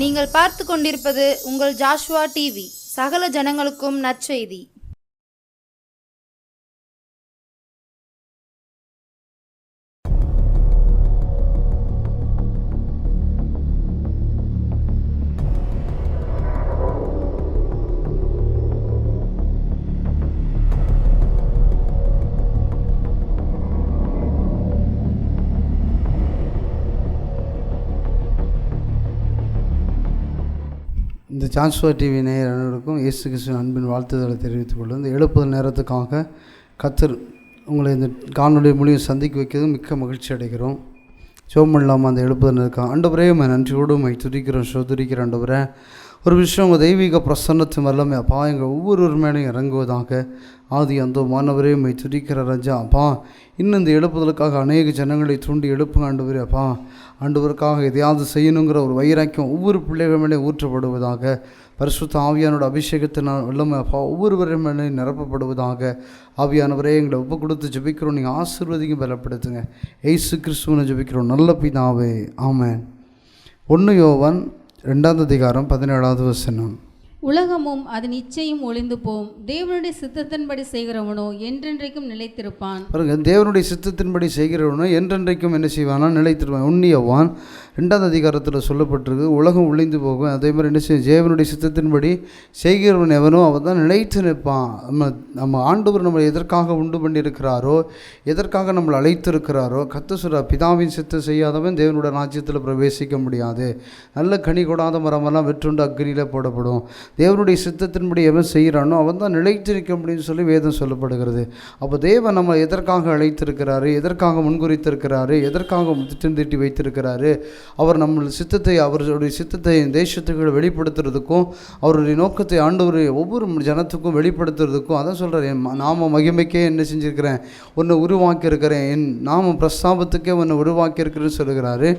நீங்கள் பார்த்து கொண்டிருப்பது உங்கள் ஜாஷுவா டிவி. சகல ஜனங்களுக்கும் நற்செய்தி. இந்த ஜாஷுவா டிவி நேயர்களுக்கும் இயேசு கிறிஸ்துவின் அன்பின் வாழ்த்துதலை தெரிவித்துக் கொள்ளும். இந்த எழுப்புதல் நேரத்துக்காக கர்த்தர் உங்களை இந்த காணொலி மூலியம் சந்திக்க வைக்கிறது மிக்க மகிழ்ச்சி அடைகிறோம். ஜெபம் இல்லாமல் அந்த எழுப்புதல் நேரத்துக்காக ஆண்டவரே நன்றியோடு துதிக்கிறோம் சோதரிக்கிறோம். ஆண்டவரே, ஒரு விஷயம் உங்கள் தெய்வீக பிரசன்னத்து வல்லமை அப்பா எங்கள் ஒவ்வொரு மேலையும் இறங்குவதாக. ஆதி அந்த மாணவரே துதிக்கிற ராஜா அப்பா, இன்னும் இந்த எழுப்புதலுக்காக அநேக ஜனங்களை தூண்டி எழுப்புங்க ஆண்டவரே அப்பா. ஆண்டவருக்காக எதையாவது செய்யணுங்கிற ஒரு வைராக்கியம் ஒவ்வொரு பிள்ளைகள் மேலே ஊற்றப்படுவதாக. பரிசுத்த ஆவியானோட அபிஷேகத்தினால் வல்லமை அப்பா ஒவ்வொருவரை மேலே நிரப்பப்படுவதாக. ஆவியானவரே எங்களை ஒப்பு கொடுத்து ஜெபிக்கிறோம். நீங்கள் ஆசீர்வதிங்க, பலப்படுத்துங்க. இயேசு கிறிஸ்துவினை ஜெபிக்கிறோம் நல்ல பிதாவே, ஆமென். 1 யோவான் 2:17. உலகமும் அதன் இச்சையும் ஒளிந்து போம், தேவனுடைய சித்தத்தின்படி செய்கிறவனோ என்றென்றைக்கும் நிலைத்திருப்பான். பாருங்க, தேவனுடைய சித்தத்தின்படி செய்கிறவனோ என்றென்றைக்கும் என்ன செய்வானா? நிலைத்திருப்பான். 1 யோவான் 2 சொல்லப்பட்டிருக்கு. உலகம் ஒளிந்து போகும், அதே மாதிரி என்ன செய்ய தேவனுடைய சித்தத்தின்படி செய்கிறவன் எவனோ அவன் தான் நிலைத்து நிற்பான். நம்ம ஆண்டவர் நம்மளை எதற்காக உண்டு பண்ணியிருக்கிறாரோ, எதற்காக நம்மளை அழைத்திருக்கிறாரோ, கர்த்தர் சொல்றார், பிதாவின் சித்தம் செய்யாதவன் தேவனுடைய ராஜ்யத்தில் பிரவேசிக்க முடியாது. நல்ல கனி கொடாத மரமெல்லாம் வெற்றுண்டு அக்னியில் போடப்படும். தேவனுடைய சித்தத்தின்படி எவன் செய்கிறானோ அவன் தான் நிலைத்து நிற்க முடியும்னு சொல்லி வேதம் சொல்லப்படுகிறது. அப்போ தேவன் நம்ம எதற்காக அழைத்திருக்கிறாரு, எதற்காக முன்குறித்திருக்கிறாரு, எதற்காக திட்டம் தீட்டி வைத்திருக்கிறாரு, அவர் நம்ம சித்தத்தை அவருடைய சித்தத்தை தேசத்துக்கு வெளிப்படுத்துறதுக்கும் அவருடைய நோக்கத்தை ஆண்டவர் ஒவ்வொரு ஜனத்துக்கும் வெளிப்படுத்துறதுக்கும் அதான் சொல்கிறார். என் நாம மகிமைக்கே என்ன செஞ்சுருக்கிறேன், ஒன்று உருவாக்கியிருக்கிறேன், என் நாம பிரஸ்தாபத்துக்கே ஒன்று உருவாக்கியிருக்கிறேன்னு சொல்லுகிறாரு.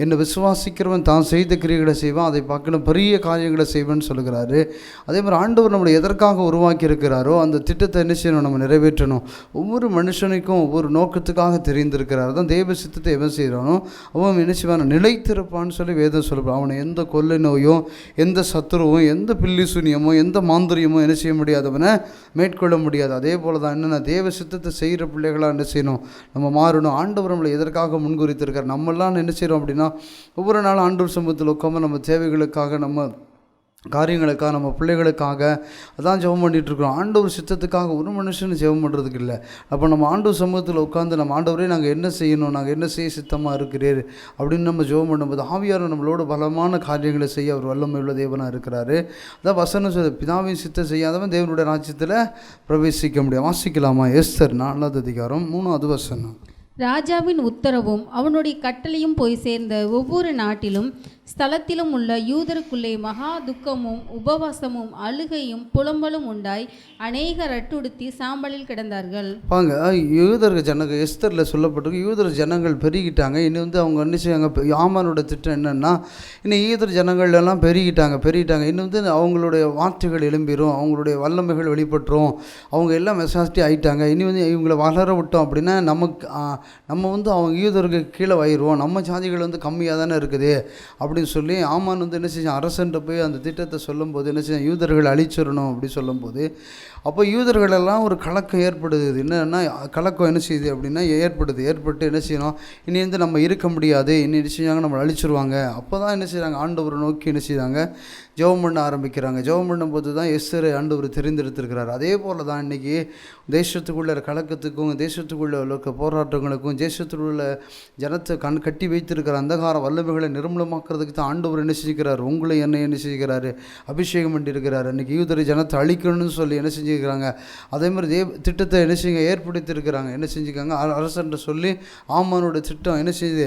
என்னை விசுவாசிக்கிறவன் தான் செய்த கிரியைகளை செய்வான், அதை பார்க்கணும் பெரிய காரியங்களை செய்வேன்னு சொல்லுகிறாரு. அதே மாதிரி ஆண்டவர் நம்மளை எதற்காக உருவாக்கி இருக்கிறாரோ அந்த திட்டத்தை என்ன செய்யணும், நம்ம நிறைவேற்றணும். ஒவ்வொரு மனுஷனுக்கும் ஒவ்வொரு நோக்கத்துக்காக தெரிந்திருக்கிறார். தான் தேவ சித்தத்தை எவன் செய்கிறானோ அவன் என்ன செய்வான், நிலைத்திருப்பான்னு சொல்லி வேதம் சொல்லப்படும். அவனை எந்த கொள்ளை நோயோ, எந்த சத்துருவும், எந்த பில்லி சூனியமோ, எந்த மாந்திரியமோ என்ன செய்ய முடியாதவனை மேற்கொள்ள முடியாது. அதே போல் தான் என்னென்ன தேவ சித்தத்தை செய்கிற பிள்ளைகளாக என்ன செய்யணும், நம்ம மாறணும். ஆண்டவர் நம்மளை எதற்காக முன்குறித்திருக்கார். நம்மளாம் என்ன செய்கிறோம் அப்படின்னா, ஒவ்வொரு நாளும் ஆண்டவர் சமூகத்தில் உட்காமல் நம்ம தேவைகளுக்காக, நம்ம காரியங்களுக்காக, நம்ம பிள்ளைகளுக்காக அதான் ஜெபம் பண்ணிகிட்ருக்குறோம். ஆண்டவர் சித்தத்துக்காக ஒரு மனுஷன் ஜெபம் பண்ணுறதுக்கு இல்லை. அப்போ நம்ம ஆண்டவர் சமூகத்தில் உட்காந்து நம்ம ஆண்டவரே நாங்கள் என்ன செய்யணும், நாங்கள் என்ன செய்ய சித்தமாக இருக்கிறீர் அப்படின்னு நம்ம ஜெபம் பண்ணும்போது ஆவியார் நம்மளோட பலமான காரியங்களை செய்ய அவர் வல்லமை உள்ள தேவனாக இருக்கிறாரு. அதான் வசனம் சொல்லுது, பிதாவின் சித்தம் செய்யாதவன் தேவனுடைய ராஜ்யத்தில் பிரவேசிக்க முடியும். வாசிக்கலாமா? எஸ்தர் 4:3. ராஜாவின் உத்தரவும் அவனுடைய கட்டளையும் போய் சேர்ந்த ஒவ்வொரு நாட்டிலும் ஸ்தலத்திலும் உள்ள யூதருக்குள்ளே மகா துக்கமும் உபவாசமும் அழுகையும் புலம்பலும் உண்டாய் அநேக ரட்டுடுத்தி சாம்பலில் கிடந்தார்கள். பாங்க, யூதர் ஜனங்கள் எஸ்தரில் சொல்லப்பட்டிருக்கு, யூதர் ஜனங்கள் பெருகிட்டாங்க. இன்னும் அவங்க என்ன செய்வாங்க, ஆமானோட திட்டம் என்னென்னா, இன்னும் யூதர் ஜனங்கள் எல்லாம் பெருகிட்டாங்க. இன்னும் அவங்களுடைய வார்த்தைகள் எழும்பிடும், அவங்களுடைய வல்லமைகள் வெளிப்பட்டுரும், அவங்க எல்லாம் மெசாசிட்டி ஆகிட்டாங்க. இனி இவங்களை வளர விட்டோம் அப்படின்னா நம்ம அவங்க யூதருக்கு கீழே ஆயிடுவோம், நம்ம ஜாதிகள் கம்மியாக தானே இருக்குது அப்படின்னு சொல்லி ஆமான் என்ன செஞ்சான், அரசன்ட்ட போய் அந்த திட்டத்தை சொல்லும்போது என்ன செஞ்சான், யூதர்கள் அழிச்சிடணும் அப்படி சொல்லும்போது அப்போ யூதர்களெல்லாம் ஒரு கலக்கம் ஏற்படுது. என்னென்னா கலக்கம் என்ன செய்யுது அப்படின்னா ஏற்பட்டு என்ன செய்யணும், இனி நம்ம இருக்க முடியாது, இனி என்ன செஞ்சாங்க, நம்ம அழிச்சிருவாங்க. அப்போ தான் என்ன செய்கிறாங்க, ஆண்டவரை நோக்கி என்ன செய்கிறாங்க, ஜெபம் பண்ண ஆரம்பிக்கிறாங்க. ஜெபம் பண்ணும்போது தான் எஸ்தரை ஆண்டவர் தெரிந்தெடுத்திருக்கிறார். அதே போல் தான் இன்றைக்கி தேசத்துக்குள்ள கலக்கத்துக்கும், தேசத்துக்குள்ள உள்ள போராட்டங்களுக்கும், தேசத்தில் உள்ள ஜனத்தை கட்டி வைத்திருக்கிற அந்தகார வல்லமைகளை நிர்மூலமாக்குறதுக்கு தான் ஆண்டவர் என்ன செஞ்சுக்கிறார், உங்களை என்ன செஞ்சுக்கிறாரு, அபிஷேகம் பண்ணியிருக்கிறார். இன்றைக்கி யூதரை ஜனத்தை அழிக்கணும்னு சொல்லி என்ன செஞ்சுக்கிறாங்க, அதே மாதிரி திட்டத்தை என்ன செய்ய ஏற்படுத்தியிருக்கிறாங்க. என்ன செஞ்சுக்காங்க, அரசன்ட்ட சொல்லி ஆமானோட திட்டம் என்ன செய்யுது,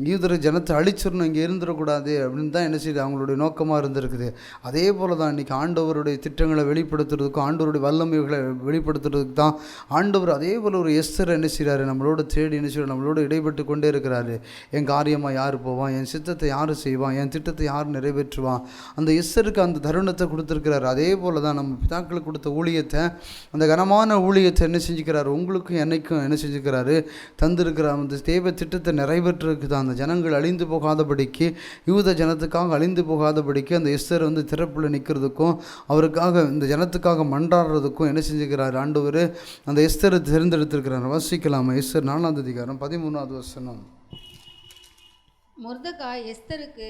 யூதரை ஜனத்தை அழிச்சிடணும், இங்கே இருந்துடக்கூடாது அப்படின்னு தான் என்ன செய்யுது, அவங்களுடைய நோக்கமாக இருந்திருக்குது. அதே போல் தான் இன்றைக்கி ஆண்டவருடைய திட்டங்களை வெளிப்படுத்துறதுக்கும், ஆண்டவருடைய வல்லமைகளை வெளிப்படுத்துறதுக்கு தான் ஆண்டவர் அதே போல் ஒரு எஸ்தரை என்ன செய்கிறாரு, நம்மளோட தேடி என்ன செய்கிறார், நம்மளோட இடைப்பட்டு கொண்டே இருக்கிறாரு. என் காரியமாக யார் போவான், என் சித்தத்தை யார் செய்வான், என் திட்டத்தை யார் நிறைவேற்றுவான், அந்த எஸ்தருக்கு அந்த தருணத்தை கொடுத்துருக்கிறார். அதே போல் தான் நம்ம பிதாக்களுக்கு கொடுத்த ஊழியத்தை ஊழியத்தை, அந்த கனமான ஊழியத்தை என்ன செஞ்சுக்கிறாரு, உங்களுக்கும் என்னைக்கும் என்ன செஞ்சுக்கிறாரு, தந்திருக்கிறார். அந்த தேவ திட்டத்தை நிறைவேற்றுறதுக்கு தான், அந்த ஜனங்கள் அழிந்து போகாதபடிக்கு, யூத ஜனத்துக்காக அழிந்து போகாதபடிக்கு அந்த எஸ்தர் வந்து திறப்பில் நிற்கிறதுக்கும் அவருக்காக இந்த ஜனத்துக்காக மன்றாடுறதுக்கும் என்ன செஞ்சுக்கிறார் ஆண்டவர், அந்த எஸ்தரை தேர்ந்தெடுத்திருக்கிறார். வாசிக்கலாமா? எஸ்தர் 4ஆம் அதிகாரம் 13வது வசனம். மொர்தெகாய் எஸ்தருக்கு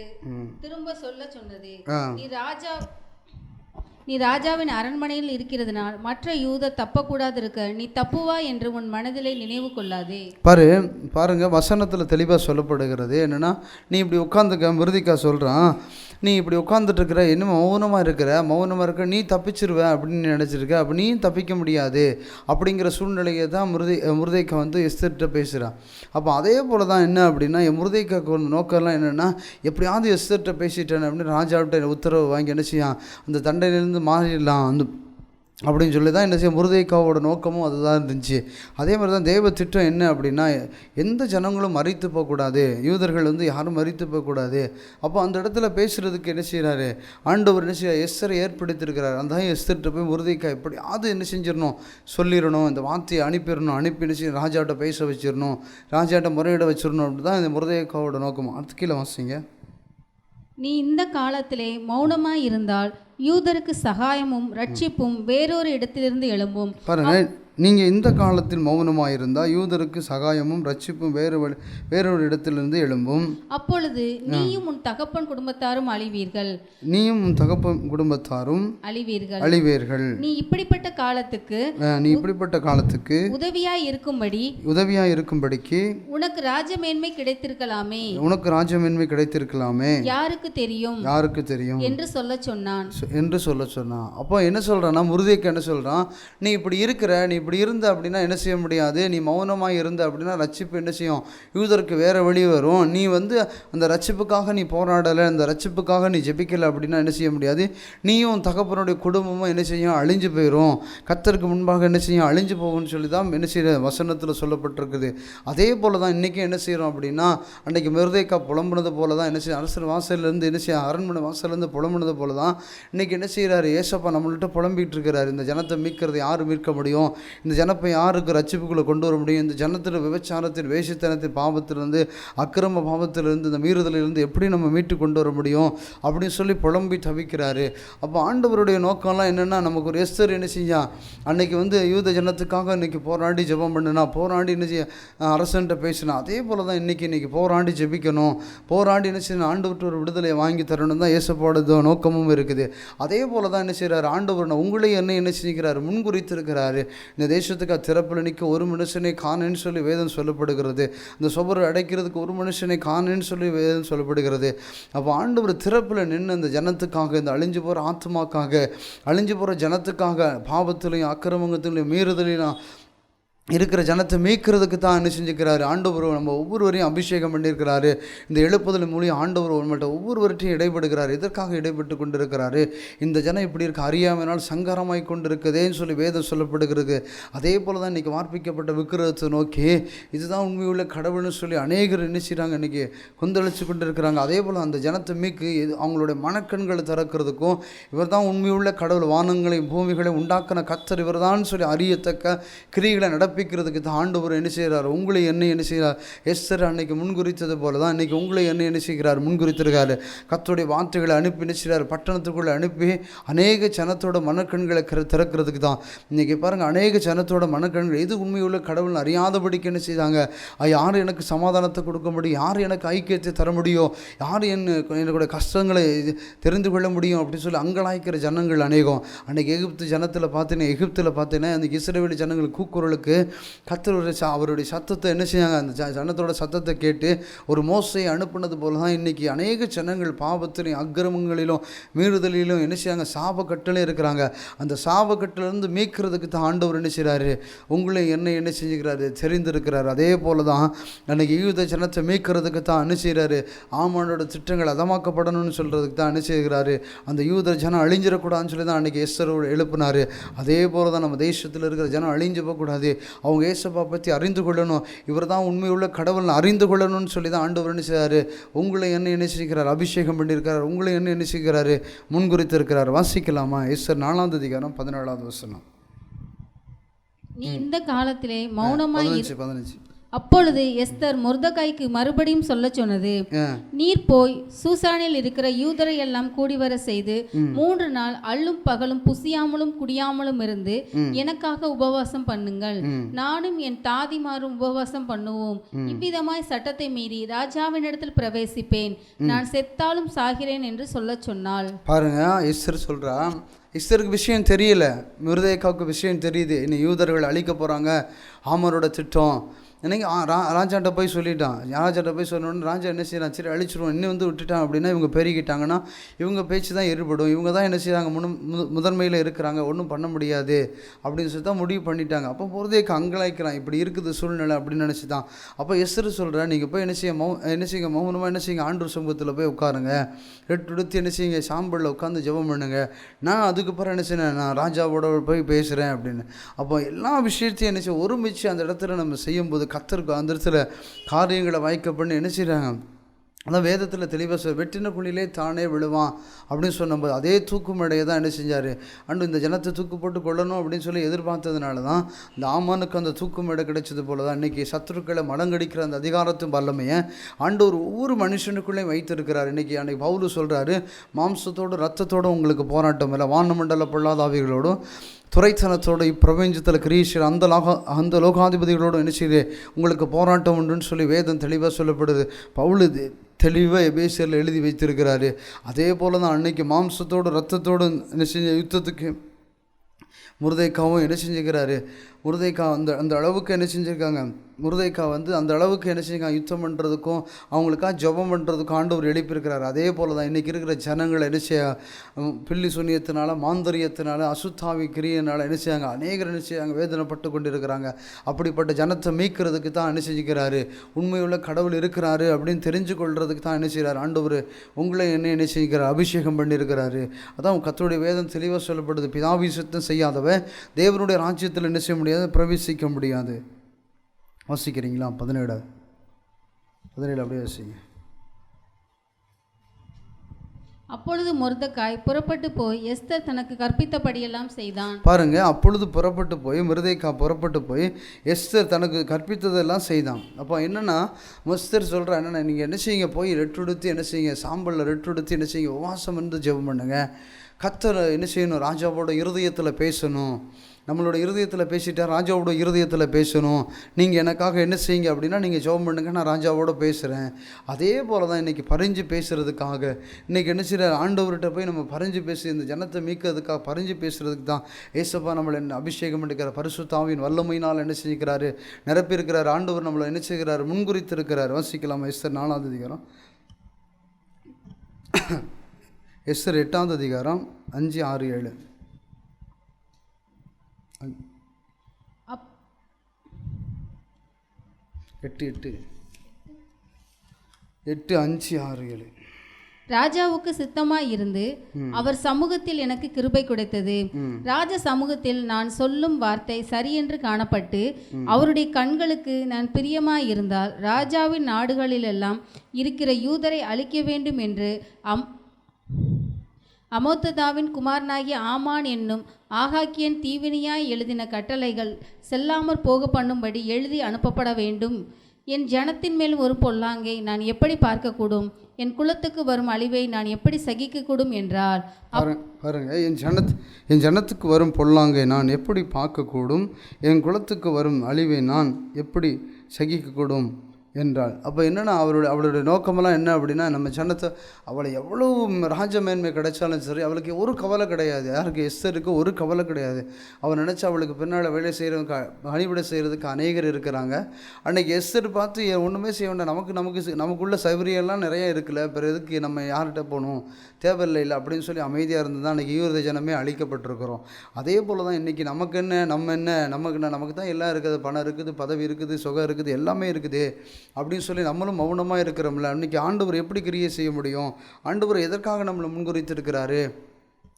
திரும்ப சொல்ல சொன்னது, நீ ராஜாவின் அரண்மனையில் இருக்கிறதுனால் மற்ற யூதர் தப்பக்கூடாது இருக்க நீ தப்புவா என்று உன் மனதிலே நினைவு கொள்ளாதே. பாருங்க வசனத்தில் தெளிவாக சொல்லப்படுகிறது என்னென்னா, நீ இப்படி உட்காந்துக்க, மிருதிக்கா சொல்கிறான், நீ இப்படி உட்காந்துட்டுருக்கிற, இன்னும் மௌனமாக இருக்க, நீ தப்பிச்சிருவ அப்படின்னு நினச்சிருக்க, அப்போ நீயும் தப்பிக்க முடியாது அப்படிங்கிற சூழ்நிலையை தான் முருதைக்கா வந்து எஸ்தர்கிட்ட பேசுகிறான். அப்போ அதே போல் தான் என்ன அப்படின்னா, முருதைக்காக்கு ஒரு நோக்கம்லாம் என்னென்னா, எப்படியாவது எஸ்தர்கிட்ட பேசிட்டேன் அப்படின்னு ராஜாவிட்ட உத்தரவு வாங்கி என்ன செய்யான், அந்த தண்டையிலேருந்து மாறிடலாம் அப்படின்னு சொல்லி தான் என்ன செய்ய முருதைக்காவோட நோக்கமும் அதுதான் இருந்துச்சு. அதே மாதிரி தான் தேவ திட்டம் என்ன அப்படின்னா, எந்த ஜனங்களும் மறித்து போகக்கூடாது, யூதர்கள் வந்து யாரும் மறித்து போகக்கூடாது. அப்போ அந்த இடத்துல பேசுகிறதுக்கு என்ன செய்கிறாரு ஆண்டவர், என்ன செய்ய எஸ்தரை ஏற்படுத்தியிருக்கிறார். அந்த எஸ்தர்கிட்ட போய் முருதைக்கா எப்படியாவது என்ன செஞ்சிடணும், சொல்லிடணும், இந்த வார்த்தையை அனுப்பி என்ன செய்ய ராஜாட்ட பேச வச்சிடணும், ராஜாட்ட முறையிட வச்சிடணும். அப்படி தான் இந்த முருதைக்காவோட நோக்கம். அடுத்து கீழே வாசிங்க. நீ இந்த காலத்திலே மௌனமாய் இருந்தால் யூதருக்கு சகாயமும் ரட்சிப்பும் வேறொரு இடத்திலிருந்து எழும்பும். பாருங்க, நீங்கள் இந்த காலத்தில் மௌனமாக இருந்தால் யூதருக்கு சகாயமும் ரட்சிப்பும் வேறொரு இடத்திலிருந்து எழும்பும். அப்பொழுது நீயும் உன் தகப்பன் குடும்பத்தாரும் அழிவீர்கள். அழிவீர்கள். நீ இப்படிப்பட்ட காலத்துக்கு உதவியாய் இருக்கும்படிக்கு உனக்கு ராஜமேன்மை கிடைத்திருக்கலாமே. யாருக்கு தெரியும் என்று சொல்ல சொன்னான். அப்போ என்ன சொல்றான்னா, முருதைக்கு என்ன சொல்றான், நீ இப்படி இருக்கிற, நீ இப்படி இருந்த அப்படின்னா என்ன செய்ய முடியாது, நீ மௌனமாக இருந்த அப்படின்னா ரட்சிப்பு என்ன செய்யும், யூதருக்கு வேறு வழி வரும். நீ வந்து அந்த ரட்சிப்புக்காக நீ போராடலை, அந்த ரட்சிப்புக்காக நீ ஜெபிக்கலை அப்படின்னா என்ன செய்ய முடியாது, நீயும் தகப்பனுடைய குடும்பமும் என்ன செய்யும், அழிஞ்சு போயிடும், கர்த்தருக்கு முன்பாக என்ன செய்யும், அழிஞ்சு போகும்னு சொல்லி தான் என்ன செய்ய வசனத்தில் சொல்லப்பட்டிருக்குது. அதே போல் தான் இன்றைக்கி என்ன செய்கிறோம் அப்படின்னா, அன்றைக்கி முருதைக்கா புலம்புனது போல தான் என்ன செய்ய அரசர் வாசல்லேருந்து என்ன செய்ய அரண்மனை வாசல்லேருந்து புலம்புனது போல தான் இன்றைக்கி என்ன செய்கிறாரு, ஏசப்பா நம்மள்கிட்ட புலம்பிகிட்டு இருக்கிறாரு. இந்த ஜனத்தை மீட்கிறது யார் மீட்க முடியும், இந்த ஜனப்பை யாருக்கு ரட்சிப்புக்குள்ளே கொண்டு வர முடியும், இந்த ஜனத்தில் விபச்சாரத்தின் வேசித்தனத்தின் பாவத்திலிருந்து அக்கிரம பாவத்திலிருந்து இந்த மீறுதலிலிருந்து எப்படி நம்ம மீட்டு கொண்டு வர முடியும் அப்படின்னு சொல்லி புலம்பி தவிக்கிறாரு. அப்போ ஆண்டவருடைய நோக்கம்லாம் என்னென்னா, நமக்கு ஒரு எஸ்தர் என்ன செஞ்சா அன்றைக்கி வந்து யூத ஜனத்துக்காக இன்றைக்கி போராடி ஜெபம் பண்ணுனா, போராடி என்ன செய்ய அரசன்ட்ட பேசினா, அதே போல் தான் இன்றைக்கி போராடி ஜெபிக்கணும், போராடி என்ன செய்யணும், ஆண்டவர்கிட்ட ஒரு விடுதலையை வாங்கி தரணும் தான் ஏசப்போட நோக்கமும் இருக்குது. அதே போல் தான் என்ன செய்கிறார் ஆண்டவர், உங்களை என்ன செஞ்சுக்கிறாரு, முன்குறித்திருக்கிறாரு. இந்த தேசத்துக்கு திறப்பில் நிற்க ஒரு மனுஷனை காணேன்னு சொல்லி வேதம் சொல்லப்படுகிறது. இந்த சுவரை அடைக்கிறதுக்கு ஒரு மனுஷனை காணேன்னு சொல்லி வேதம் சொல்லப்படுகிறது. அப்போ ஆண்டவர் திறப்பில் நின்று இந்த ஜனத்துக்காக, இந்த அழிஞ்சு போகிற ஆத்மாக்காக, அழிஞ்சு போகிற ஜனத்துக்காக, பாவத்திலையும் அக்கிரமங்கத்திலையும் மீறுதலையும் இருக்கிற ஜனத்தை மீட்கிறதுக்கு தான் என்ன செஞ்சுக்கிறாரு ஆண்டவர். நம்ம ஒவ்வொருவரையும் அபிஷேகம் பண்ணியிருக்கிறாரு. இந்த எழுப்புதல் மூலியம் ஆண்டவர் நம்மள்ட்ட ஒவ்வொருவர்கிட்டையும் இடைபடுகிறார். இதற்காக இடைப்பட்டு கொண்டிருக்கிறாரு. இந்த ஜனம் இப்படி இருக்க அறியாமையினால் சங்கரமாய் கொண்டிருக்குதேன்னு சொல்லி வேதம் சொல்லப்படுகிறது. அதே போல் தான் இன்றைக்கி வார்ப்பிக்கப்பட்ட விக்கிரகத்தை நோக்கி இதுதான் உண்மையுள்ள கடவுள்னு சொல்லி அநேகர் என்ன செய்கிறாங்க, இன்றைக்கி கொந்தளிச்சு கொண்டு இருக்கிறாங்க. அதே போல் அந்த ஜனத்தை மீக்கு அவங்களுடைய மனக்கண்களை திறக்கிறதுக்கும், இவர் தான் உண்மையுள்ள கடவுள், வானங்களையும் பூமிகளையும் உண்டாக்கின கர்த்தர் இவர் தான் சொல்லி அறியத்தக்க கிரிகளை நடப்பிக்கிறதுக்கு தான் ஆண்டவர் என்ன செய்கிறார், உங்களை என்ன செய்கிறார். எஸ்தர் அன்னைக்கு முன்குறித்தது போல தான் இன்றைக்கி உங்களை என்ன செய்கிறார், முன்குறித்திருக்காரு. கர்த்தருடைய வார்த்தைகளை அனுப்பி என்ன செய்கிறார், பட்டணத்துக்குள்ளே அனுப்பி அநேக ஜனத்தோட மனக்கண்களை திறக்கிறதுக்கு தான். இன்றைக்கி பாருங்கள், அநேக ஜனத்தோட மனக்கண்கள் எது உண்மையுள்ள கடவுள் அறியாதபடிக்கு என்ன செய்தாங்க, யார் எனக்கு சமாதானத்தை கொடுக்க முடியும், யார் எனக்கு ஐக்கியத்தை தர முடியும், யார் என்னோட கஷ்டங்களை தெரிந்து கொள்ள முடியும் அப்படின்னு சொல்லி அங்கலாய்க்கிற ஜனங்கள் அநேகம். அன்றைக்கி எகிப்தில் பார்த்தீங்கன்னா அந்த இஸ்ரவேல் ஜனங்கள் கூக்குரலுக்கு கர்த்தர் அவருடைய சத்தத்தை என்ன செய்யாங்க, அந்த ஜனத்தோட சத்தத்தை கேட்டு ஒரு மோசையை அனுப்புனது போல தான் இன்றைக்கி அநேக ஜனங்கள் பாவத்திலையும் அக்கிரமங்களிலும் மீறுதலிலும் என்ன செய்யாங்க, சாபக்கட்டிலே இருக்கிறாங்க. அந்த சாபக்கட்டிலிருந்து மீட்கிறதுக்கு தான் ஆண்டவர் என்ன செய்கிறாரு, உங்களை என்ன செஞ்சுக்கிறாரு, தெரிந்திருக்கிறார். அதே போல தான் அன்றைக்கி யூத ஜனத்தை மீட்கிறதுக்கு தான் என்ன செய்கிறாரு, ஆமானோட திட்டங்கள் அதமாக்கப்படணும்னு சொல்கிறதுக்கு தான் என்ன செய்கிறாரு, அந்த யூத ஜனம் அழிஞ்சிடக்கூடாதுன்னு சொல்லி தான் அன்றைக்கி எஸ்தரோடு எழுப்பினார். அதே போல தான் நம்ம தேசத்தில் இருக்கிற ஜனம் அழிஞ்சு போகக்கூடாது, அவங்க ஏசப்பா பற்றி அறிந்து கொள்ளணும், இவர் தான் உண்மையுள்ள கடவுள் அறிந்து கொள்ளணும்னு சொல்லி தான் ஆண்டவர் என்ன செய்கிறாரு, உங்களை என்ன செய்கிறார், அபிஷேகம் பண்ணியிருக்கிறார், உங்களை என்ன செய்கிறாரு, முன்குறித்திருக்கிறார். வாசிக்கலாமா? எஸ்தர் 4ஆம் அதிகாரம் 17ஆவது வசனம். நீ இந்த காலத்திலே மௌனமாய் 15. அப்பொழுது எஸ்தர் மொர்தெகாய்க்கு மறுபடியும் சொல்லச் சொன்னது, நீர் போய் சூசானில் இருக்கிற யூதரை எல்லாம் கூடிவர செய்து 3 நாள் அல்லும் பகலும் புசியாமலும் குடியாமலும் இருந்து எனக்காக உபவாசம் பண்ணுங்கள், நானும் என் தாதிமாரும் உபவாசம் பண்ணுவோம். இவ்விதமாய் சட்டத்தை மீறி ராஜாவினிடத்தில் பிரவேசிப்பேன், நான் செத்தாலும் சாகிறேன் என்று சொல்லச் சொன்னாள். பாருங்க, எஸ்தர் சொல்றா. எஸ்தருக்கு விஷயம் தெரியல, மொர்தெகாய்க்கு விஷயம் தெரியுது. இன்னும் யூதர்கள் அழிக்க போகிறாங்க, ஆமரோட திட்டம். இன்னைக்கு ராஜாட்ட போய் சொல்லிட்டான். ராஜாட்ட போய் சொன்னோன்னு ராஜா என்ன செய்யறான், சரி அழிச்சிருவோம், இன்னும் வந்து விட்டுட்டான் அப்படின்னா இவங்க பெருகிட்டாங்கன்னா இவங்க பேச்சு தான் எரிபடும், இவங்க தான் என்ன செய்கிறாங்க, முதன்மையில் இருக்கிறாங்க, ஒன்றும் பண்ண முடியாது அப்படின்னு சொல்லி தான் முடிவு பண்ணிட்டாங்க. அப்போ மொர்தெகாய் அங்கலாய்க்கிறான், இப்படி இருக்குது சூழ்நிலை அப்படின்னு நினச்சி தான். அப்போ எஸ்தர் சொல்கிறேன், நீங்கள் போய் என்ன செய்யுங்க, மௌனமாக என்ன செய்யுங்க, ஆண்டவர் சமூகத்தில் போய் உட்காருங்க, ரெட்டுடுத்து என்ன செய்யுங்க, சாம்பலில் உட்காந்து ஜெபம் பண்ணுங்க, நான் அதுக்கப்புறம் என்ன செய்யணும், நான் ராஜாவோட போய் பேசுகிறேன் அப்படின்னு. அப்போ எல்லா விஷயத்தையும் என்ன செய்ய ஒருமிச்சு அந்த இடத்துல நம்ம செய்யும்போது கர்த்தருக்கு அந்த இடத்துல காரியங்களை வாய்க்க பண்ணி என்ன செய்கிறாங்க. அதான் வேதத்தில் தெளிவாக வெட்டின குழியிலே தானே விழுவான் அப்படின்னு சொன்னபோது அதே தூக்கு மேடையை தான் என்ன செஞ்சார், அண்டு இந்த ஜனத்தை தூக்கு போட்டு கொள்ளணும் அப்படின்னு சொல்லி எதிர்பார்த்ததுனால தான் இந்த ஆமானுக்கு அந்த தூக்கு மேடை கிடைச்சது போல தான் இன்றைக்கி சத்துருக்களை மடங்கடிக்கிற அந்த அதிகாரத்தும் வல்லமையை ஆண்டவர் ஒவ்வொரு மனுஷனுக்குள்ளேயும் வைத்திருக்கிறார். அன்றைக்கி பவுலு சொல்கிறாரு, மாம்சத்தோடு ரத்தத்தோடு உங்களுக்கு போராட்டம் இல்லை, வானமண்டல பொல்லாதாவிகளோடும் துறைத்தனத்தோடு இப்பிரபஞ்சத்தில் கிரீஷர் அந்த லோகாதிபதிகளோடு என்ன செய்யுது உங்களுக்கு போராட்டம் உண்டுன்னு சொல்லி வேதம் தெளிவாக சொல்லப்படுது. பவுலு தெளிவாக எபேசியரில் எழுதி வைத்திருக்கிறாரு. அதே போல் தான் அன்னைக்கு மாம்சத்தோடு ரத்தத்தோடு என்ன செஞ்ச யுத்தத்துக்கு மொர்தெகாயும் என்ன செஞ்சுக்கிறாரு, மொர்தெகாய் அந்த அளவுக்கு என்ன செஞ்சுருக்காங்க, மொர்தெகாய் அந்த அளவுக்கு என்ன செஞ்சுருக்காங்க, யுத்தம் பண்ணுறதுக்கும் அவங்களுக்காக ஜெபம் பண்ணுறதுக்கும் ஆண்டவர் எழுப்பியிருக்கிறார். அதே போல் தான் இன்றைக்கி இருக்கிற ஜனங்களை என்ன செய்ய பில்லி சுனியத்தினால, மாந்தரியத்தினால, அசுத்தாவி கிரியனால என்ன செய்யாங்க, அநேகர் என்ன செய்யாங்க, வேதனைப்பட்டு கொண்டு இருக்கிறாங்க. அப்படிப்பட்ட ஜனத்தை மீட்கிறதுக்கு தான் என்ன செஞ்சுக்கிறாரு, உண்மையுள்ள கடவுள் இருக்கிறாரு அப்படின்னு தெரிஞ்சு கொள்றதுக்கு தான் என்ன செய்கிறார் ஆண்டவர் உங்களை என்ன செய்கிறார், அபிஷேகம் பண்ணியிருக்கிறாரு. அதான் கர்த்தருடைய வேதம் தெளிவாக சொல்லப்படுது, பிதாபிஷேகம் செய்யாதவன் தேவனுடைய ராஜ்யத்தில் என்ன செய்ய முடியாது, பிரவேசிக்க முடியாது. வாசிக்கிறீங்களா? 17 அப்படியே வாசிங்க. அப்பொழுது மொர்தெகாய் புறப்பட்டு போய் எஸ்தர் தனக்கு கற்பித்தபடியெல்லாம் செய்தான். பாருங்க, அப்பொழுது புறப்பட்டு போய் மொர்தெகாய் புறப்பட்டு போய் எஸ்தர் தனக்கு கற்பித்ததெல்லாம் செய்தான். அப்போ என்னென்னா எஸ்தர் சொல்கிறா, என்னென்னா நீங்கள் என்ன செய்யுங்க, போய் ரெட்டுடுத்து என்ன செய்யுங்க, சாம்பலில் ரெட்டுடுத்து என்ன செய்யுங்க, உபவாசம் இருந்து ஜெபம் பண்ணுங்க. கர்த்தர் என்ன செய்யணும், ராஜாவோட இருதயத்தில் பேசணும். நம்மளோட இருதயத்தில் பேசிட்டா ராஜாவோட இருதயத்தில் பேசணும். நீங்கள் எனக்காக என்ன செய்யுங்க அப்படின்னா நீங்கள் ஜெபம் பண்ணுங்க, நான் ராஜாவோட பேசுகிறேன். அதே போல் தான் இன்றைக்கி பறிஞ்சு பேசுகிறதுக்காக இன்றைக்கி என்ன செய்கிற ஆண்டவர்கிட்ட போய் நம்ம பறிஞ்சு பேசி இந்த ஜனத்தை மீட்கிறதுக்காக பறிஞ்சு பேசுகிறதுக்கு தான் ஏசப்பா நம்மளை என்ன அபிஷேகம் பண்ணிக்கிறார். பரிசுத்த ஆவியின் வல்லமையினால் என்ன செஞ்சுக்கிறாரு, நிரப்பியிருக்கிறார். ஆண்டவர் நம்மளை என்ன செய்கிறார், முன்குறித்திருக்கிறார். வாசிக்கலாம் எஸ்தர் 4ஆம் அதிகாரம், எஸ்தர் 8ஆம் அதிகாரம் 5, 6, 7. 8, 5, 6, 7. ராஜாவுக்கு சித்தமாய் இருந்து அவர் சமூகத்தில் எனக்கு கிருபை கிடைத்தது. ராஜ சமூகத்தில் நான் சொல்லும் வார்த்தை சரியென்று காணப்பட்டு அவருடைய கண்களுக்கு நான் பிரியமாய் இருந்தால் ராஜாவின் நாடுகளிலெல்லாம் இருக்கிற யூதரை அழிக்க வேண்டும் என்று அமோத்ததாவின் குமாரனாகிய ஆமான் என்னும் ஆகாக்கியன் தீவினியாய் எழுதின கட்டளைகள் செல்லாமற் போக பண்ணும்படி எழுதி அனுப்பப்பட வேண்டும். என் ஜனத்தின் மேல் ஒரு பொல்லாங்கை நான் எப்படி பார்க்கக்கூடும், என் குலத்துக்கு வரும் அழிவை நான் எப்படி சகிக்கக்கூடும் என்றார். பாருங்க, என் ஜனத்துக்கு வரும் பொல்லாங்கை நான் எப்படி பார்க்கக்கூடும், என் குலத்துக்கு வரும் அழிவை நான் எப்படி சகிக்கக்கூடும் என்றாள். அப்போ என்னென்னா அவளுடைய நோக்கமெல்லாம் என்ன அப்படின்னா, நம்ம ஜனத்தை அவளை எவ்வளோ ராஜ மேன்மை கிடைச்சாலும் சரி அவளுக்கு ஒரு கவலை கிடையாது. யாருக்கு, எஸ்தருக்கு ஒரு கவலை கிடையாது. அவள் நினச்சா அவளுக்கு பின்னால் வேலை செய்கிறவங்க பணிவிடை செய்கிறதுக்கு அநேகர் இருக்கிறாங்க. அன்றைக்கி எஸ்தர் பார்த்து ஒன்றுமே செய்ய வேண்டாம், நமக்குள்ள சௌகரியெல்லாம் நிறைய இருக்குல்ல, பிறகு எதுக்கு நம்ம யார்கிட்ட போகணும், தேவையில்லை இல்லை அப்படின்னு சொல்லி அமைதியாக இருந்து தான் அன்றைக்கி யூத ஜனமே அழிக்கப்பட்டிருக்கிறோம். அதே போல் தான் இன்றைக்கி நமக்கு நமக்கு தான் எல்லாம் இருக்குது, பணம் இருக்குது, பதவி இருக்குது, சுகம் இருக்குது, எல்லாமே இருக்குது அப்படின்னு சொல்லி நம்மளும் மௌனமாக இருக்கிறோம்ல. அன்றைக்கி ஆண்டவர் எப்படி கிரியை செய்ய முடியும், ஆண்டவர் எதற்காக நம்மளை முன்குறித்திருக்கிறாரு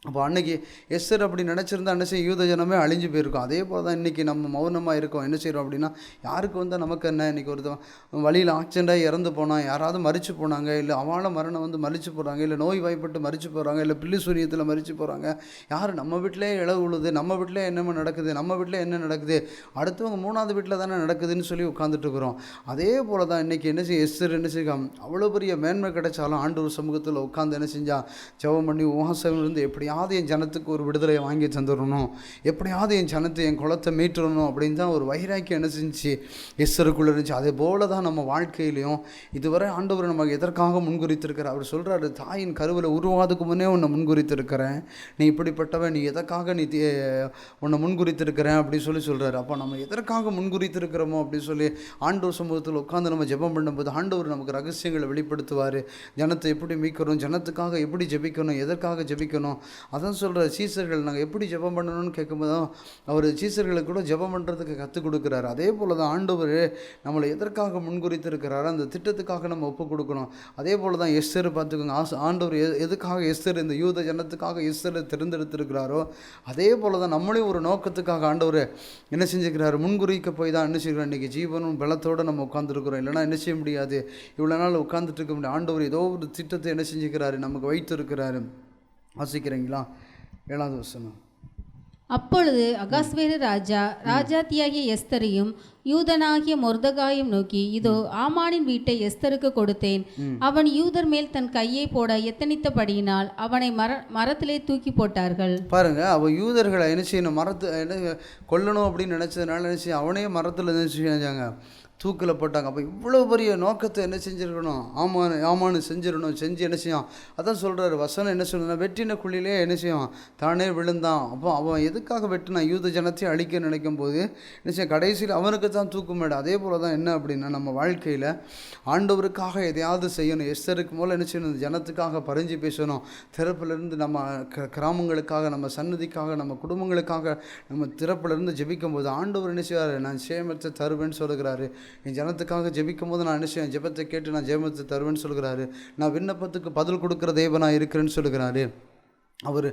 அப்போ அன்னைக்கு எஸ்தர் அப்படி நினச்சிருந்தா என்ன செய்யும், யூத ஜனமே அழிஞ்சு போயிருக்கும். அதே போல் தான் இன்றைக்கி நம்ம மௌனமாக இருக்கோம். என்ன செய்கிறோம் அப்படின்னா, யாருக்கு வந்தால் நமக்கு என்ன, இன்றைக்கி ஒருத்தன் வழியில் ஆக்சிடெண்ட்டாக இறந்து போனால், யாராவது மரிச்சு போனாங்க, இல்லை அவள மரணம் வந்து மரிச்சு போகிறாங்க, இல்லை நோய் வாய்ப்பட்டு மரிச்சு போகிறாங்க, இல்லை பில்லி சூரியத்தில் மரிச்சு போகிறாங்க, யார் நம்ம வீட்டிலே இளவு உழுது, நம்ம வீட்டிலே என்னமோ நடக்குது, நம்ம வீட்டில் என்ன நடக்குது, அடுத்தவங்க 3வது வீட்டில் தானே நடக்குதுன்னு சொல்லி உட்காந்துட்டு இருக்கிறோம். அதே போல் தான் இன்றைக்கி என்ன செய்ய எஸ்தர் என்ன செய்யும், அவ்வளோ பெரிய மேன்மை கிடைச்சாலும் ஆண்டவர் சமூகத்தில் உட்காந்து என்ன செஞ்சா, ஜெபம் பண்ணி உபவாசம் இருந்து எப்படியாவது என் ஜனத்துக்கு ஒரு விடுதலையை வாங்கி தந்துடணும், எப்படியாவது என் ஜனத்தை என் குலத்தை மீட்டுறணும் அப்படின்னு தான் ஒரு வைராக்கியம் என்ன செஞ்சு எஸ்தருக்குள்ளே இருந்துச்சு. அதே போல தான் நம்ம வாழ்க்கையிலையும் இதுவரை ஆண்டவர் நமக்கு எதற்காக முன்குறித்திருக்கிறார். அவர் சொல்கிறாரு, தாயின் கருவில் உருவாதுக்கு முன்னே உன்னை முன்குறித்திருக்கிறேன், நீ இப்படிப்பட்டவன், நீ எதற்காக நீ உன்னை முன்குறித்திருக்கிறேன் அப்படின்னு சொல்கிறாரு. அப்போ நம்ம எதற்காக முன்குறித்திருக்கிறோமோ அப்படின்னு சொல்லி ஆண்டவர் சமூகத்தில் உட்காந்து நம்ம ஜெபம் பண்ணும்போது ஆண்டவர் நமக்கு ரகசியங்களை வெளிப்படுத்துவார். ஜனத்தை எப்படி மீட்கணும், ஜனத்துக்காக எப்படி ஜெபிக்கணும், எதற்காக ஜெபிக்கணும். அதான் சொல்கிற சீசர்கள் நாங்கள் எப்படி ஜெபம் பண்ணணும்னு கேட்கும்போது அவர் சீசர்களுக்கு கூட ஜெபம் பண்ணுறதுக்கு கற்றுக் கொடுக்குறாரு. அதே போல் தான் ஆண்டவர் நம்மளை எதற்காக முன்குறித்திருக்கிறாரு, அந்த திட்டத்துக்காக நம்ம ஒப்பு கொடுக்கணும். அதே போல் தான் எஸ்தர் பார்த்துக்கோங்க, ஆண்டவர் எதுக்காக எஸ்தர் இந்த யூத ஜனத்துக்காக எஸ்தரை தேர்ந்தெடுத்திருக்கிறாரோ அதே போல் தான் நம்மளையும் ஒரு நோக்கத்துக்காக ஆண்டவர் என்ன செஞ்சுக்கிறாரு, முன்குறிக்க போய் தான் என்ன செய்கிறோம். இன்றைக்கி ஜீவனும் பலத்தோடு நம்ம உட்காந்துருக்குறோம். இல்லைனா என்ன செய்ய முடியாது, இவ்வளோ நாள் உட்காந்துட்டு இருக்க முடியாது. ஆண்டவர் ஏதோ ஒரு திட்டத்தை என்ன செஞ்சுக்கிறாரு, நமக்கு வைத்திருக்கிறாரு. வாசிக்கிறீங்களா? 7வது வசனம். அப்பொழுது அகாஸ்வேரு ராஜா ராஜாத்தியாகிய எஸ்தரையும் யூதனாகிய மொர்தகாயும் நோக்கி, இதோ ஆமானின் வீட்டை எஸ்தருக்கு கொடுத்தேன், அவன் யூதர் மேல் தன் கையை போட எத்தனித்தபடியினால் அவனை மரத்திலே தூக்கி போட்டார்கள். பாருங்க, அவன் யூதர்களை என்ன செய்யணும், என்ன கொல்லணும் அப்படின்னு நினச்சதுனால என்ன செய்ய, அவனே மரத்தில் என்ன செஞ்சாங்க, தூக்கில் போட்டாங்க. அப்போ இவ்வளோ பெரிய நோக்கத்தை என்ன செஞ்சுருக்கணும், ஆமான்னு செஞ்சிடணும். செஞ்சு என்ன செய்யும், அதான் சொல்கிறாரு வசனம் என்ன சொல்லணும், வெட்டின குழியிலே என்ன செய்யும், தானே விழுந்தான். அப்போ அவன் எதுக்காக வெட்டினான், யூத ஜனத்தை அழிக்க நினைக்கும் போது என்ன செய்யும், கடைசியில் அவனுக்கு தான் தூக்குமேடு. அதே போல் தான் என்ன அப்படின்னா, நம்ம வாழ்க்கையில் ஆண்டவருக்காக எதையாவது செய்யணும். எஸ்தருக்கு போல் என்ன செய்யணும், ஜனத்துக்காக பறிஞ்சு பேசணும். திறப்பிலிருந்து நம்ம கிராமங்களுக்காக, நம்ம சன்னதிக்காக, நம்ம குடும்பங்களுக்காக நம்ம திறப்பிலிருந்து ஜெபிக்கும் போது ஆண்டவர் என்ன செய்வார், நான் சேமத்தை தருவேன்னு சொல்லுகிறாரு. என் ஜனத்துக்காக ஜெபிக்கும் போது நான் என்ன செய்வேன், ஜெபத்தை கேட்டு நான் ஜெபத்தை தருவேன்னு சொல்கிறாரு. நான் விண்ணப்பத்துக்கு பதில் கொடுக்குற தேவனாக இருக்கிறேன்னு சொல்கிறாரு. அவர்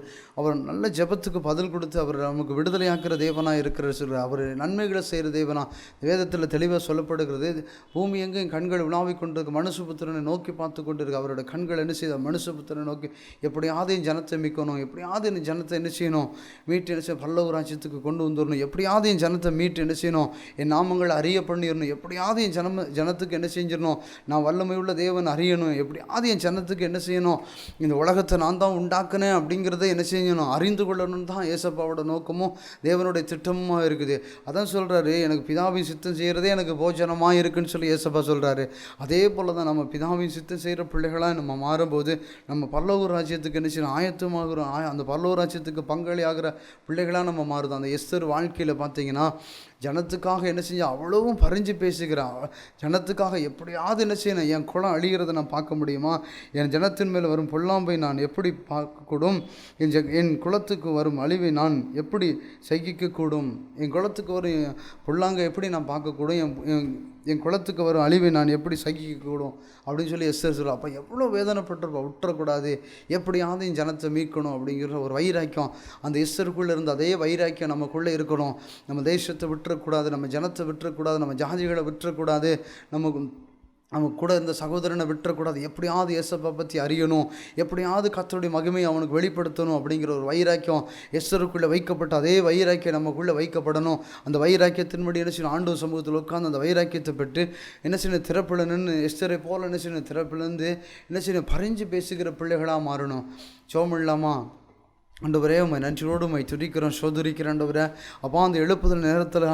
நல்ல ஜெபத்துக்கு பதில் கொடுத்து அவர் நமக்கு விடுதலையாக்குற தேவனாக இருக்கிற சொல்கிறார். அவர் நன்மைகளை செய்கிற தேவனா வேதத்தில் தெளிவாக சொல்லப்படுகிறது. பூமி எங்கே என் கண்கள் விழாவிக் கொண்டிருக்கு, மனுஷபுத்திரனை நோக்கி பார்த்து கொண்டிருக்கு. அவரோட கண்கள் என்ன செய்த, மனுஷபுத்திரனை நோக்கி எப்படியாவது என் ஜனத்தை மீட்கணும், எப்படியாவது என் ஜனத்தை என்ன செய்யணும், மீட்டு என்ன செய்ய பல்லவ ராஜ்யத்துக்கு கொண்டு வந்துடணும், எப்படியாவது என் ஜனத்தை மீட்டு என்ன செய்யணும், என் நாமங்களை அறிய பண்ணிடணும், எப்படியாவது என் ஜனத்துக்கு என்ன செஞ்சிடணும், நான் வல்லமையுள்ள தேவன் அறியணும், எப்படியாவது என் ஜனத்துக்கு என்ன செய்யணும், இந்த உலகத்தை நான் தான் உண்டாக்குனேன் அப்படிங்கிறத என்ன செய்யணும், அறிந்து கொள்ளணும் தான் ஏசப்பாவோட நோக்கமும் தேவனுடைய திட்டமும் இருக்குது. அதான் சொல்கிறாரு, எனக்கு பிதாவின் சித்தம் செய்கிறதே எனக்கு போஜனமாக இருக்குன்னு சொல்லி ஏசப்பா சொல்கிறாரு. அதே போல் தான் நம்ம பிதாவின் சித்தம் செய்கிற பிள்ளைகளாக நம்ம மாறும்போது நம்ம பரலோக ராஜ்யத்துக்கு என்ன செய்யணும், ஆயத்தமாகிறோம். அந்த பரலோக ராஜ்யத்துக்கு பங்காளி ஆகிற பிள்ளைகளாக நம்ம மாறுதோம். அந்த எஸ்தர் வாழ்க்கையில் பார்த்தீங்கன்னா ஜனத்துக்காக என்ன செஞ்ச அவ்வளவும் பறிஞ்சு பேசுகிறான். ஜனத்துக்காக எப்படியாவது என்ன செய்யணும், என் குலம் அழிகிறத நான் பார்க்க முடியுமா, என் ஜனத்தின் மேல் வரும் பொல்லாம்பை நான் எப்படி பார்க்கக்கூடும், என் குலத்துக்கு வரும் அழிவை நான் எப்படி சகிக்கக்கூடும், என் குலத்துக்கு வரும் பொல்லாங்கை எப்படி நான் பார்க்கக்கூடும், என் குலத்துக்கு வரும் அழிவை நான் எப்படி சகிக்கக்கூடும் அப்படின்னு சொல்லி எஸ்தர் சொல்லுவோம். அப்போ எவ்வளோ வேதனைப்பட்டிருப்போம், விட்டுறக்கூடாது, எப்படியாவது என் ஜனத்தை மீட்கணும் அப்படிங்கிற ஒரு வைராக்கியம் அந்த எஸ்தருக்குள்ளே இருந்து அதே வைராக்கியம் நமக்குள்ளே இருக்கணும். நம்ம தேசத்தை விட்டுறக்கூடாது, நம்ம ஜனத்தை விட்டுறக்கூடாது, நம்ம ஜாதிகளை விட்டுறக்கூடாது, நம்ம கூட இந்த சகோதரனை விட்டுறக்கூடாது, எப்படியாவது ஏசப்பா பற்றி அறியணும், எப்படியாவது கர்த்தருடைய மகிமையை அவனுக்கு வெளிப்படுத்தணும் அப்படிங்கிற ஒரு வைராக்கியம் எஸ்தருக்குள்ளே வைக்கப்பட்ட அதே வைராக்கியம் நமக்குள்ளே வைக்கப்படணும். அந்த வைராக்கியத்தின்படி என்ன செய்யணும், ஆண்டவர் சமூகத்தில் உட்காந்து அந்த வைராக்கியத்தை பெற்று என்ன செய்யணும், திறப்பில் நின்று எஸ்தரை போல் என்ன செய்யணும், திறப்பிலேருந்து என்ன செய்யணும், பறிஞ்சு பேசுகிற பிள்ளைகளாக மாறணும். சோமில்லாமா ஆண்டவரே, உண்மை நன்றியோடு உண்மை துதிக்கிறோம், சோதரிக்கிறேன் ஆண்டவரே. அப்போ அந்த எழுப்புதல் நேரத்தில்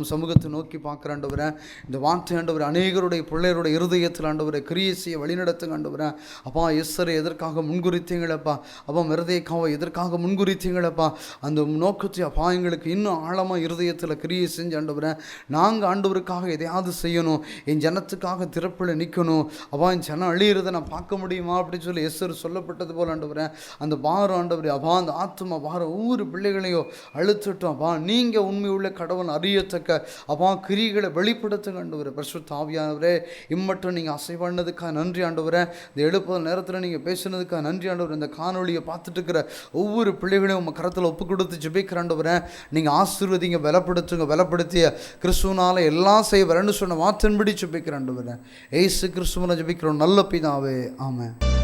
சமூகத்தை நோக்கி பார்க்குற ஆண்டவரே, இந்த வார்த்தை ஆண்டவரே அநேகருடைய பிள்ளையருடைய இருதயத்தில் ஆண்டவரே கிரியை செய்ய வழிநடத்துங்க ஆண்டவரே. அப்பா எஸ்தரை எதற்காக முன்குறித்தீங்களப்பா, அப்பா மிருதேக்காவை எதற்காக முன்குறித்தீங்களப்பா, அந்த நோக்கத்தை அப்பா எங்களுக்கு இன்னும் ஆழமாக இருதயத்தில் கிரியை செஞ்சு ஆண்டவரே, நாங்கள் ஆண்டவருக்காக எதையாவது செய்யணும், என் ஜனத்துக்காக திறப்பில் நிற்கணும், அப்பா என் ஜனம் அழியிறதை நான் பார்க்க முடியுமா அப்படின்னு சொல்லி எஸ்தர் சொல்லப்பட்டது போல் ஆண்டவரே அந்த பாரம் ஆண்டவரே, அப்பா அந்த ஆத்மா பார ஒவ்வொரு பிள்ளைகளையும் அழுத்தட்டும் அப்பா. நீங்கள் உண்மை உள்ள கடவுள் அறியத்தக்க அப்பா கிரிகளை வெளிப்படுத்துங்க ஆண்டவரே. பரிசுத்த ஆவியானவரே, இம்மட்டும் நீங்கள் அசைவானதுக்காக நன்றி ஆண்டவரே. இந்த எழுப்புதல் நேரத்தில் நீங்கள் பேசுனதுக்காக நன்றி ஆண்டவரே. இந்த காணொலியை பார்த்துட்டு இருக்கிற ஒவ்வொரு பிள்ளைகளையும் உங்கள் கரத்தில் ஒப்பு கொடுத்து ஜெபிக்கிற ஆண்டவரே. நீங்கள் ஆசீர்வதிங்க, பலப்படுத்துங்க. பலப்படுத்திய கிறிஸ்துவனால எல்லாம் செய்ய வரேன்னு சொன்ன வார்த்தையின்படி ஜெபிக்கிற ஆண்டவரே. ஏசு கிறிஸ்துவனை ஜெபிக்கிறோம் நல்ல பிதாவே, ஆமென்.